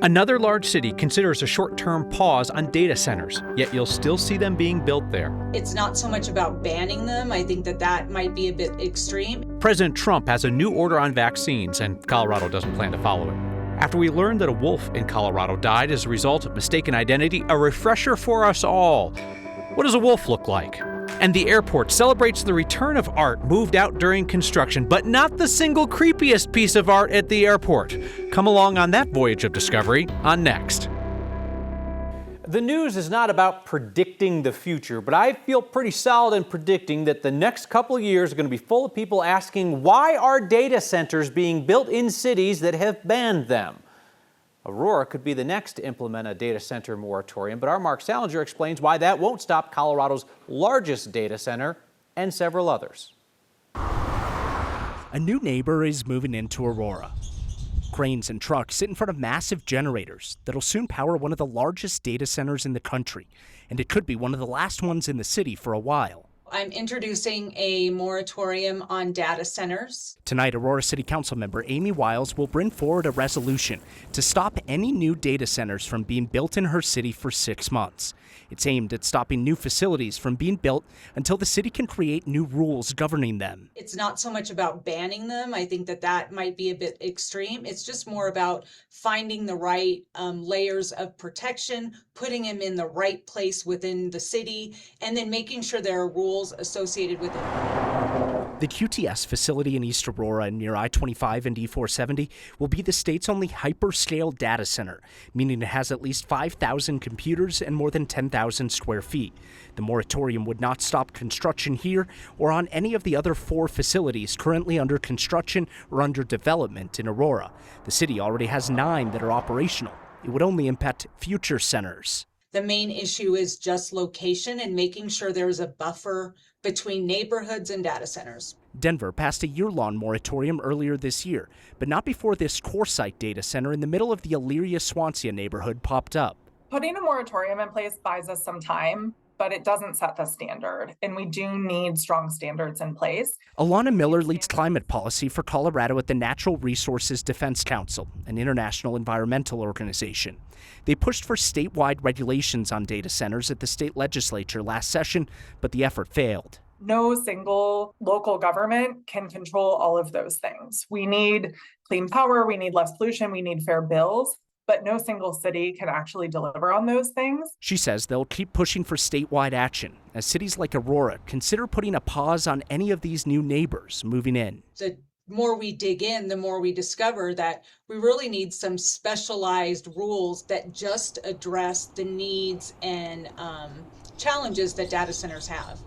Another large city considers a short-term pause on data centers, yet you'll still see them being built there. It's not so much about banning them. I think that might be a bit extreme. President Trump has a new order on vaccines, and Colorado doesn't plan to follow it. After we learned that a wolf in Colorado died as a result of mistaken identity, a refresher for us all. What does a wolf look like? And the airport celebrates the return of art moved out during construction, but not the single creepiest piece of art at the airport. Come along on that voyage of discovery on Next. The news is not about predicting the future, but I feel pretty solid in predicting that the next couple of years are going to be full of people asking, why are data centers being built in cities that have banned them? Aurora could be the next to implement a data center moratorium, but our Mark Salinger explains why that won't stop Colorado's largest data center and several others. A new neighbor is moving into Aurora. Cranes and trucks sit in front of massive generators that'll soon power one of the largest data centers in the country, and it could be one of the last ones in the city for a while. I'm introducing a moratorium on data centers. Tonight, Aurora City Council member Amy Wiles will bring forward a resolution to stop any new data centers from being built in her city for 6 months. It's aimed at stopping new facilities from being built until the city can create new rules governing them. It's not so much about banning them. I think that might be a bit extreme. It's just more about finding the right layers of protection, putting them in the right place within the city, and then making sure there are rules associated with it. The QTS facility in East Aurora near I-25 and E-470 will be the state's only hyperscale data center, meaning it has at least 5,000 computers and more than 10,000 square feet. The moratorium would not stop construction here or on any of the other 4 facilities currently under construction or under development in Aurora. The city already has 9 that are operational. It would only impact future centers. The main issue is just location and making sure there's a buffer between neighborhoods and data centers. Denver passed a year-long moratorium earlier this year, but not before this CoreSite data center in the middle of the Elyria-Swansea neighborhood popped up. Putting a moratorium in place buys us some time, but it doesn't set the standard, and we do need strong standards in place. Alana Miller leads climate policy for Colorado at the Natural Resources Defense Council, an international environmental organization. They pushed for statewide regulations on data centers at the state legislature last session, but the effort failed. No single local government can control all of those things. We need clean power, we need less pollution, we need fair bills, but no single city can actually deliver on those things. She says they'll keep pushing for statewide action as cities like Aurora consider putting a pause on any of these new neighbors moving in. The more we dig in, the more we discover that we really need some specialized rules that just address the needs and challenges that data centers have.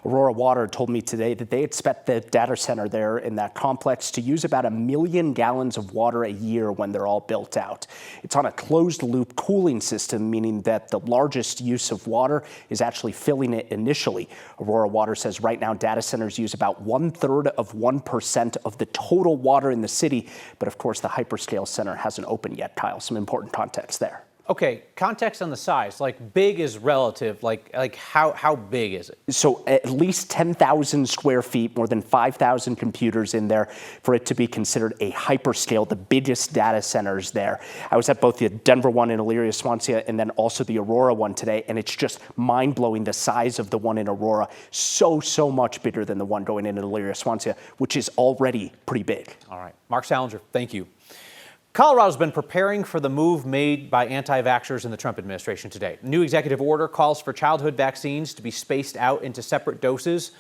Aurora Water told me today that they expect the data center there in that complex to use about 1 million gallons of water a year when they're all built out. It's on a closed-loop cooling system, meaning that the largest use of water is actually filling it initially. Aurora Water says right now data centers use about 1/3 of 1% of the total water in the city, but of course the hyperscale center hasn't opened yet, Kyle. Some important context there. Okay, context on the size, like big is relative, like how big is it? So at least 10,000 square feet, more than 5,000 computers in there for it to be considered a hyperscale, the biggest data centers there. I was at both the Denver one in Elyria-Swansea and then also the Aurora one today, and it's just mind-blowing the size of the one in Aurora. So much bigger than the one going in Elyria-Swansea, which is already pretty big. All right, Mark Salinger, thank you. Colorado's been preparing for the move made by anti-vaxxers in the Trump administration today. New executive order calls for childhood vaccines to be spaced out into separate doses.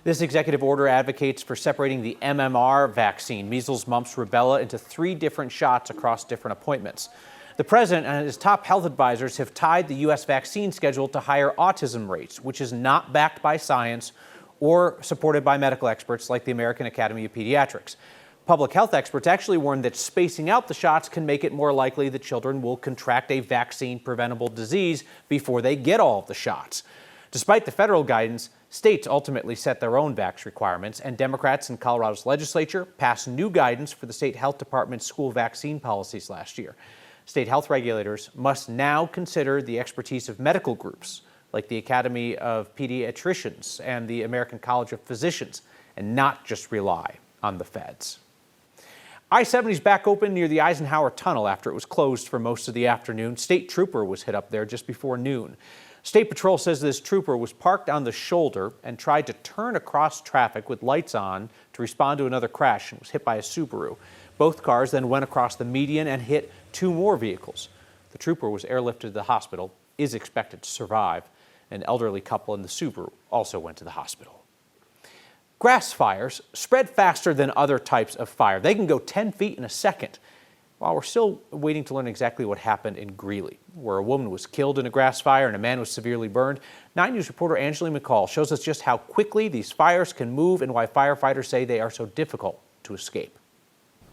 This executive order advocates for separating the MMR vaccine, measles, mumps, rubella, into 3 different shots across different appointments. The president and his top health advisors have tied the U.S. vaccine schedule to higher autism rates, which is not backed by science or supported by medical experts like the American Academy of Pediatrics. Public health experts actually warn that spacing out the shots can make it more likely that children will contract a vaccine-preventable disease before they get all of the shots. Despite the federal guidance, states ultimately set their own vax requirements, and Democrats in Colorado's legislature passed new guidance for the state health department's school vaccine policies last year. State health regulators must now consider the expertise of medical groups like the Academy of Pediatricians and the American College of Physicians, and not just rely on the feds. I-70 is back open near the Eisenhower Tunnel after it was closed for most of the afternoon. State trooper was hit up there just before noon. State Patrol says this trooper was parked on the shoulder and tried to turn across traffic with lights on to respond to another crash and was hit by a Subaru. Both cars then went across the median and hit two more vehicles. The trooper was airlifted to the hospital, is expected to survive. An elderly couple in the Subaru also went to the hospital. Grass fires spread faster than other types of fire. They can go 10 feet in a second. While we're still waiting to learn exactly what happened in Greeley, where a woman was killed in a grass fire and a man was severely burned, 9 News reporter Angeline McCall shows us just how quickly these fires can move and why firefighters say they are so difficult to escape.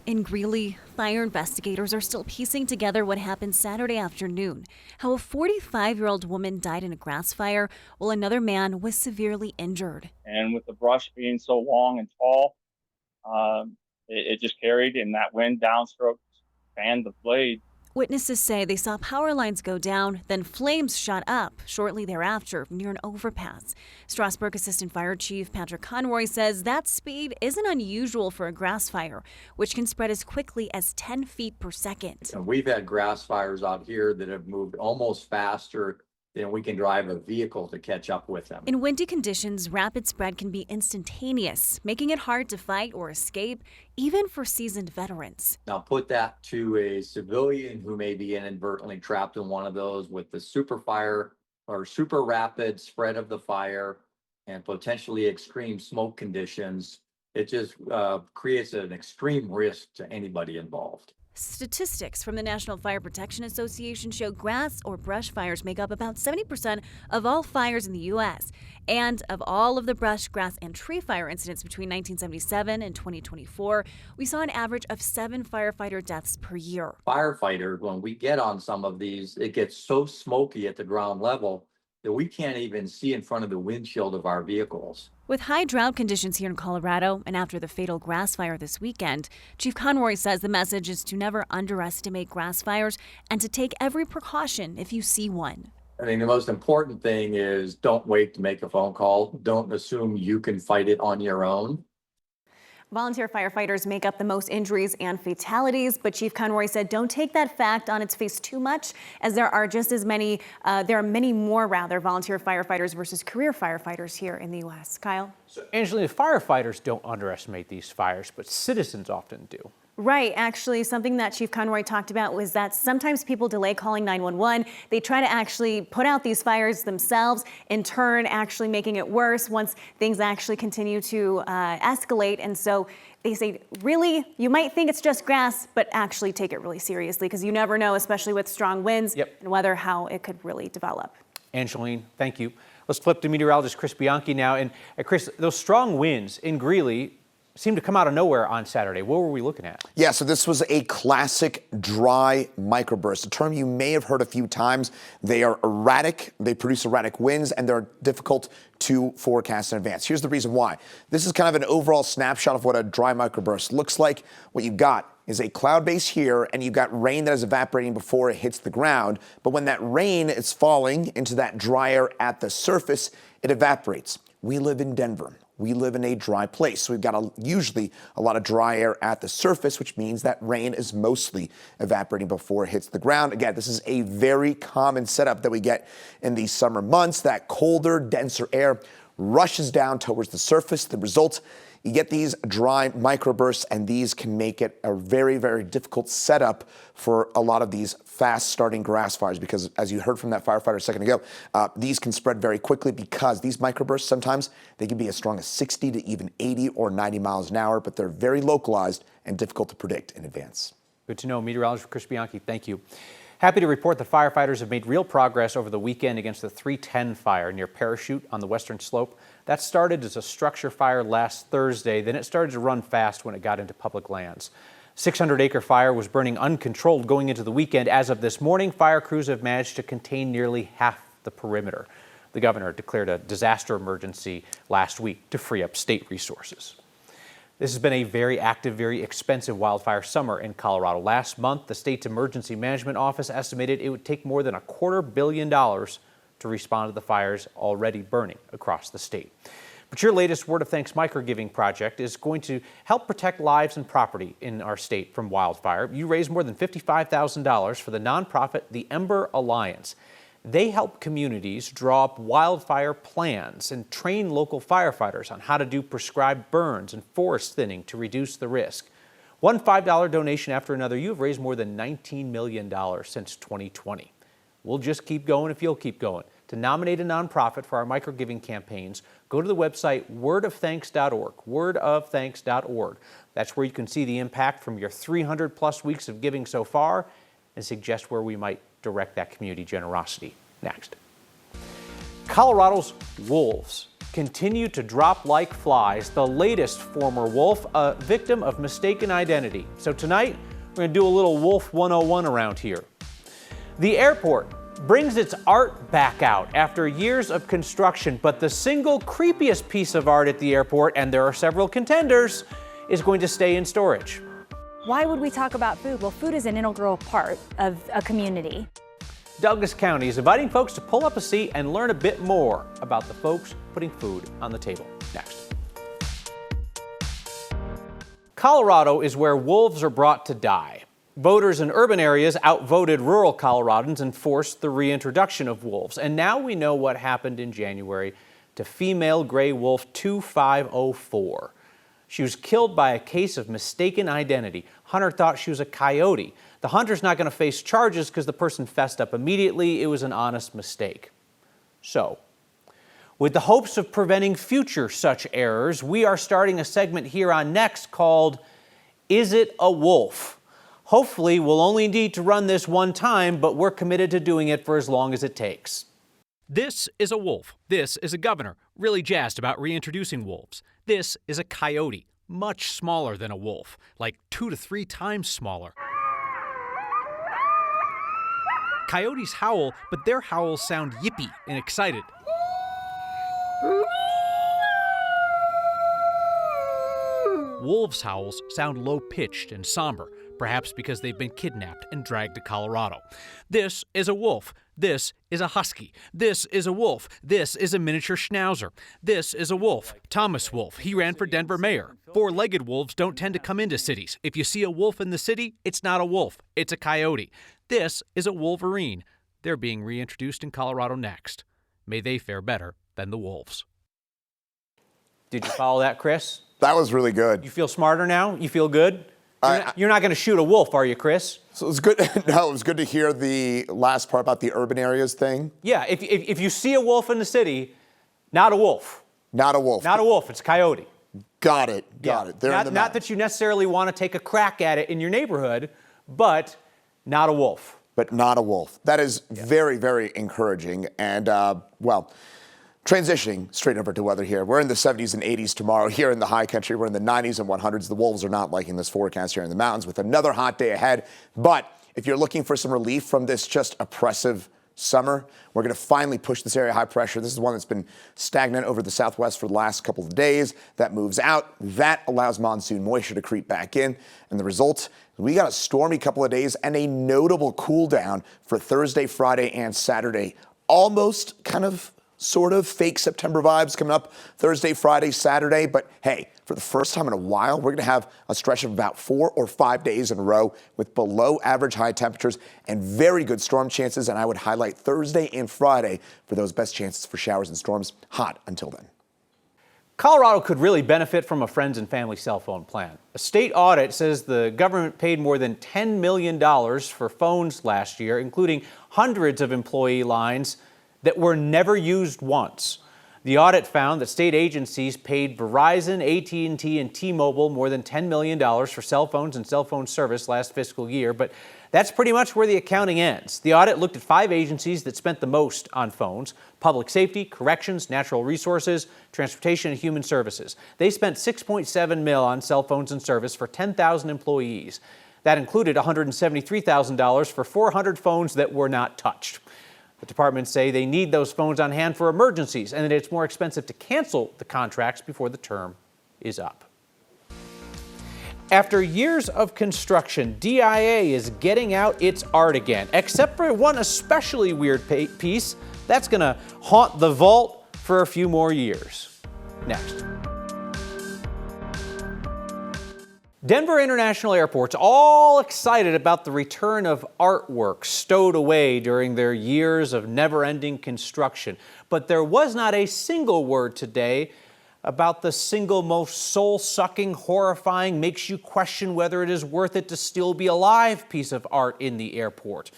In Greeley, fire investigators are still piecing together what happened Saturday afternoon, how a 45-year-old woman died in a grass fire while another man was severely injured. And with the brush being so long and tall, it just carried, and that wind downstroke fanned the blade. Witnesses say they saw power lines go down, then flames shot up shortly thereafter near an overpass. Strasburg Assistant Fire Chief Patrick Conroy says that speed isn't unusual for a grass fire, which can spread as quickly as 10 feet per second. And we've had grass fires out here that have moved almost faster than we can drive a vehicle to catch up with them. In windy conditions, rapid spread can be instantaneous, making it hard to fight or escape, even for seasoned veterans. Now put that to a civilian who may be inadvertently trapped in one of those with the super fire or super rapid spread of the fire and potentially extreme smoke conditions. It just creates an extreme risk to anybody involved. Statistics from the National Fire Protection Association show grass or brush fires make up about 70% of all fires in the U.S. And of all of the brush, grass, and tree fire incidents between 1977 and 2024, we saw an average of 7 firefighter deaths per year. Firefighter, when we get on some of these, it gets so smoky at the ground level that we can't even see in front of the windshield of our vehicles. With high drought conditions here in Colorado and after the fatal grass fire this weekend, Chief Conroy says the message is to never underestimate grass fires and to take every precaution if you see one. I think the most important thing is don't wait to make a phone call. Don't assume you can fight it on your own. Volunteer firefighters make up the most injuries and fatalities, but Chief Conroy said don't take that fact on its face too much, as there are many more volunteer firefighters versus career firefighters here in the U.S. Kyle? So, Angelina, firefighters don't underestimate these fires, but citizens often do. Right. Actually, something that Chief Conroy talked about was that sometimes people delay calling 911. They try to actually put out these fires themselves, in turn actually making it worse once things actually continue to escalate. And so they say, really, you might think it's just grass, but actually take it really seriously, because you never know, especially with strong winds and weather, how it could really develop. Angeline, thank you. Let's flip to meteorologist Chris Bianchi now. And Chris, those strong winds in Greeley seemed to come out of nowhere on Saturday. What were we looking at? Yeah, so this was a classic dry microburst, a term you may have heard a few times. They are erratic, they produce erratic winds, and they're difficult to forecast in advance. Here's the reason why. This is kind of an overall snapshot of what a dry microburst looks like. What you've got is a cloud base here, and you've got rain that is evaporating before it hits the ground. But when that rain is falling into that dry air at the surface, it evaporates. We live in Denver. We live in a dry place, so we've got usually a lot of dry air at the surface, which means that rain is mostly evaporating before it hits the ground. Again, this is a very common setup that we get in these summer months. That colder, denser air rushes down towards the surface. The result, you get these dry microbursts, and these can make it a very, very difficult setup for a lot of these fast-starting grass fires, because as you heard from that firefighter a second ago, these can spread very quickly because these microbursts, sometimes they can be as strong as 60 to even 80 or 90 miles an hour, but they're very localized and difficult to predict in advance. Good to know. Meteorologist Chris Bianchi, thank you. Happy to report that firefighters have made real progress over the weekend against the 310 fire near Parachute on the western slope. That started as a structure fire last Thursday, then it started to run fast when it got into public lands. 600-acre fire was burning uncontrolled going into the weekend. As of this morning, fire crews have managed to contain nearly half the perimeter. The governor declared a disaster emergency last week to free up state resources. This has been a very active, very expensive wildfire summer in Colorado. Last month, the state's emergency management office estimated it would take more than $250 million to respond to the fires already burning across the state. But your latest Word of Thanks microgiving project is going to help protect lives and property in our state from wildfire. You raised more than $55,000 for the nonprofit The Ember Alliance. They help communities draw up wildfire plans and train local firefighters on how to do prescribed burns and forest thinning to reduce the risk. One $5 donation after another, you have raised more than $19 million since 2020. We'll just keep going if you'll keep going. To nominate a nonprofit for our microgiving campaigns, go to the website wordofthanks.org, wordofthanks.org. That's where you can see the impact from your 300+ weeks of giving so far and suggest where we might direct that community generosity next. Colorado's wolves continue to drop like flies. The latest former wolf, a victim of mistaken identity. So tonight, we're going to do a little Wolf 101 around here. The airport brings its art back out after years of construction, but the single creepiest piece of art at the airport, and there are several contenders, is going to stay in storage. Why would we talk about food? Well, food is an integral part of a community. Douglas County is inviting folks to pull up a seat and learn a bit more about the folks putting food on the table. Next. Colorado is where wolves are brought to die. Voters in urban areas outvoted rural Coloradans and forced the reintroduction of wolves. And now we know what happened in January to female gray wolf 2504. She was killed by a case of mistaken identity. Hunter thought she was a coyote. The hunter's not going to face charges because the person fessed up immediately. It was an honest mistake. So, with the hopes of preventing future such errors, we are starting a segment here on Next called Is It a Wolf? Hopefully, we'll only need to run this one time, but we're committed to doing it for as long as it takes. This is a wolf. This is a governor, really jazzed about reintroducing wolves. This is a coyote, much smaller than a wolf, like 2 to 3 times smaller. Coyotes howl, but their howls sound yippy and excited. Wolves' howls sound low-pitched and somber, perhaps because they've been kidnapped and dragged to Colorado. This is a wolf. This is a husky. This is a wolf. This is a miniature schnauzer. This is a wolf. Thomas Wolf. He ran for Denver mayor. 4-legged wolves don't tend to come into cities. If you see a wolf in the city, it's not a wolf. It's a coyote. This is a wolverine. They're being reintroduced in Colorado next. May they fare better than the wolves. Did you follow that, Chris? That was really good. You feel smarter now? You feel good? You're not going to shoot a wolf, are you, Chris? So it was good. No, it was good to hear the last part about the urban areas thing. Yeah, if you see a wolf in the city, not a wolf. Not a wolf. Not a wolf, it's a coyote. Got it. Got it. They're in the not that you necessarily want to take a crack at it in your neighborhood, but not a wolf. But not a wolf. That is very, very encouraging. And, well, transitioning straight over to weather here. We're in the 70s and 80s tomorrow here in the high country. We're in the 90s and 100s. The wolves are not liking this forecast here in the mountains with another hot day ahead. But if you're looking for some relief from this just oppressive summer, we're going to finally push this area high pressure. This is one that's been stagnant over the southwest for the last couple of days. That moves out. That allows monsoon moisture to creep back in. And the result, we got a stormy couple of days and a notable cool down for Thursday, Friday, and Saturday. Almost kind of sort of fake September vibes coming up Thursday, Friday, Saturday. But hey, for the first time in a while, we're going to have a stretch of about 4 or 5 days in a row with below average high temperatures and very good storm chances. And I would highlight Thursday and Friday for those best chances for showers and storms. Hot until then. Colorado could really benefit from a friends and family cell phone plan. A state audit says the government paid more than $10 million for phones last year, including hundreds of employee lines that were never used once. The audit found that state agencies paid Verizon, AT&T, and T-Mobile more than $10 million for cell phones and cell phone service last fiscal year, but that's pretty much where the accounting ends. The audit looked at 5 agencies that spent the most on phones: public safety, corrections, natural resources, transportation, and human services. They spent $6.7 million on cell phones and service for 10,000 employees. That included $173,000 for 400 phones that were not touched. The departments say they need those phones on hand for emergencies and that it's more expensive to cancel the contracts before the term is up. After years of construction, DIA is getting out its art again, except for one especially weird piece that's going to haunt the vault for a few more years. next. Denver International Airport's all excited about the return of artwork stowed away during their years of never-ending construction. But there was not a single word today about the single most soul-sucking, horrifying, makes you question whether it is worth it to still be alive piece of art in the airport.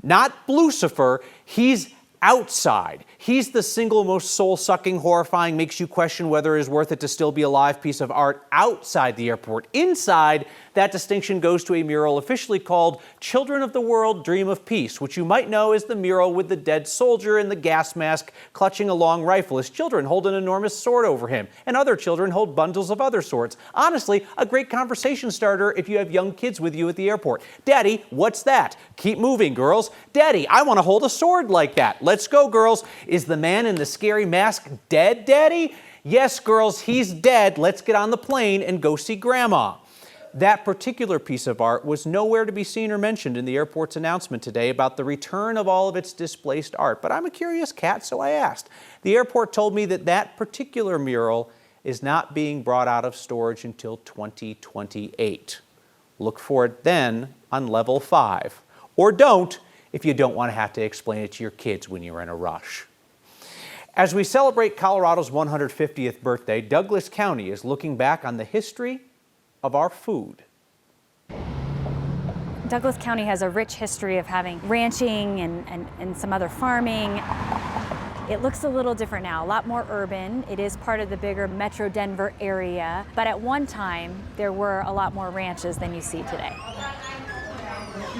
Not Lucifer, he's outside. He's the single most soul-sucking, horrifying, makes you question whether it is worth it to still be alive piece of art outside the airport. Inside, that distinction goes to a mural officially called Children of the World Dream of Peace, which you might know is the mural with the dead soldier in the gas mask clutching a long rifle. His children hold an enormous sword over him, and other children hold bundles of other swords. Honestly, a great conversation starter if you have young kids with you at the airport. Daddy, what's that? Keep moving, girls. Daddy, I want to hold a sword like that. Let's go, girls. Is the man in the scary mask dead, Daddy? Yes, girls, he's dead. Let's get on the plane and go see Grandma. That particular piece of art was nowhere to be seen or mentioned in the airport's announcement today about the return of all of its displaced art. But I'm a curious cat, so I asked. The airport told me that that particular mural is not being brought out of storage until 2028. Look for it then on level 5. Or don't if you don't want to have to explain it to your kids when you're in a rush. As we celebrate Colorado's 150th birthday, Douglas County is looking back on the history of our food. Douglas County has a rich history of having ranching and some other farming. It looks a little different now, a lot more urban. It is part of the bigger Metro Denver area, but at one time there were a lot more ranches than you see today.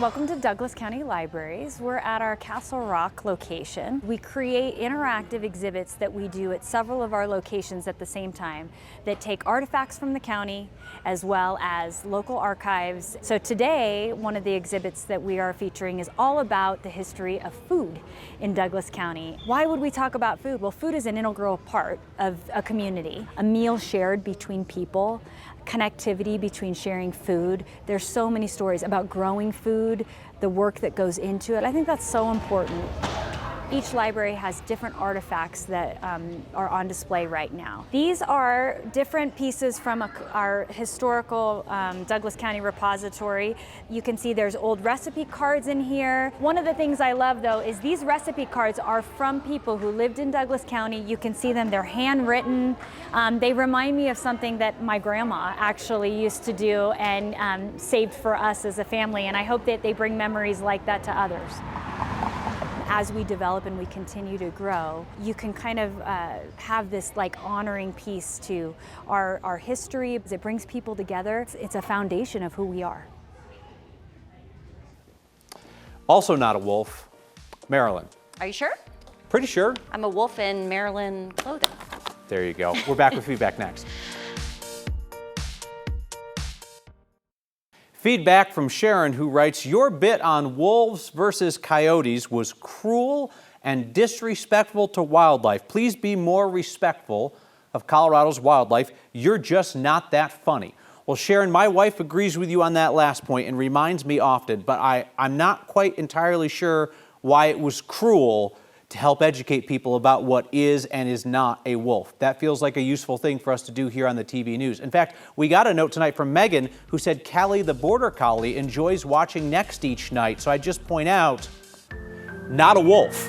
Welcome to Douglas County Libraries. We're at our Castle Rock location. We create interactive exhibits that we do at several of our locations at the same time that take artifacts from the county as well as local archives. So today, one of the exhibits that we are featuring is all about the history of food in Douglas County. Why would we talk about food? Well, food is an integral part of a community, a meal shared between people, connectivity between sharing food. There's so many stories about growing food, the work that goes into it. I think that's so important. Each library has different artifacts that are on display right now. These are different pieces from our historical Douglas County repository. You can see there's old recipe cards in here. One of the things I love though is these recipe cards are from people who lived in Douglas County. You can see them, they're handwritten. They remind me of something that my grandma actually used to do and saved for us as a family, and I hope that they bring memories like that to others. As we develop and we continue to grow, you can kind of have this like honoring piece to our history. It brings people together. It's a foundation of who we are. Also not a wolf, Marilyn. Are you sure? Pretty sure. I'm a wolf in Maryland clothing. There you go. We're back with feedback next. Feedback from Sharon, who writes, your bit on wolves versus coyotes was cruel and disrespectful to wildlife. Please be more respectful of Colorado's wildlife. You're just not that funny. Well, Sharon, my wife agrees with you on that last point and reminds me often, but I'm not quite entirely sure why it was cruel to help educate people about what is and is not a wolf. That feels like a useful thing for us to do here on the TV news. In fact, we got a note tonight from Megan who said Callie the Border Collie enjoys watching Next each night. So I just point out, not a wolf.